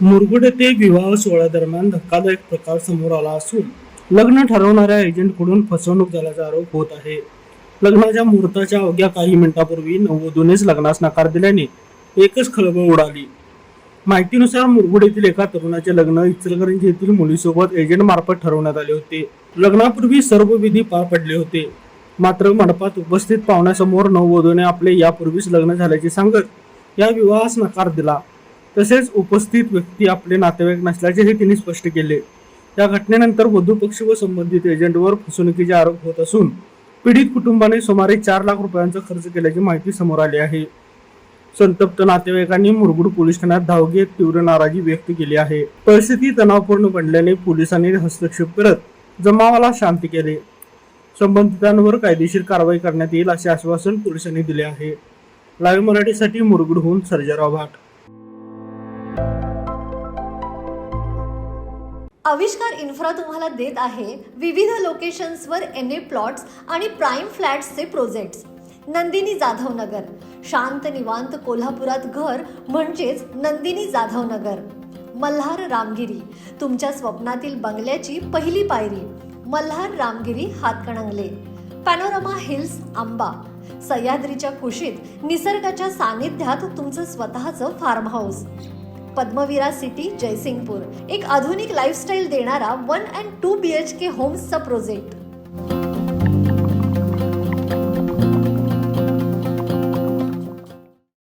मुरगुड येथे विवाह सोहळ्यादरम्यान धक्कादायक प्रकार समोर आला असून लग्न ठरवणाऱ्या एजंटकडून फसवणूक झाल्याचा आरोप होत आहे. लग्नाच्या मुहूर्ताच्या अवघ्या काही मिनिटांपूर्वी नववधूनेच लग्नास नकार दिल्याने एकच खळबळ उडाली. माहितीनुसार मुरगुड येथील एका तरुणाचे लग्न इचलकरंजी येथील मुलीसोबत एजंट मार्फत ठरवण्यात आले होते. लग्नापूर्वी सर्व विधी पार पडले होते. मात्र मंडपात उपस्थित पाहुण्यासमोर नववधूने आपले यापूर्वीच लग्न झाल्याचे सांगत या विवाहास नकार दिला. तसेच उपस्थित व्यक्ती आपले नातेवाईक नसल्याचेही त्यांनी स्पष्ट केले. या घटनेनंतर वधू पक्ष व संबंधित एजंटवर फसवणुकीचे आरोप होत असून पीडित कुटुंबाने सुमारे 4 लाख रुपयांचा खर्च केल्याची माहिती समोर आली आहे. संतप्त नातेवाईकांनी मुरगुड पोलीस ठाण्यात धाव घेत तीव्र नाराजी व्यक्त केली आहे. परिस्थिती तणावपूर्ण बनल्याने पोलिसांनी हस्तक्षेप करत जमावाला शांत केले. संबंधितांवर कायदेशीर कारवाई करण्यात येईल असे आश्वासन पोलिसांनी दिले आहे. लाईव्ह मराठीसाठी मुरगुडहून सर्जेराव भाट. आविष्कार इन्फ्रा तुम्हाला देत आहे विविध लोकेशन्सवर NA प्लॉट्स आणि प्राईम फ्लॅट्सचे प्रोजेक्ट्स. नंदिनी जाधव नगर, शांत निवांत कोल्हापुरात घर म्हणजेच नंदिनी जाधव नगर. मल्हार रामगिरी, तुमच्या स्वप्नातील बंगल्याची पहिली पायरी. मल्हार रामगिरी हातकणंगले. पॅनोरमा हिल्स आंबा, सह्याद्रीच्या कुशीत निसर्गाच्या सानिध्यात तुमचं स्वतःचं farm house. Padmaveera city Jaysingpur, एक आधुनिक लाईफस्टाईल देणारा 1 and 2 BHK होम्सचा प्रोजेक्ट.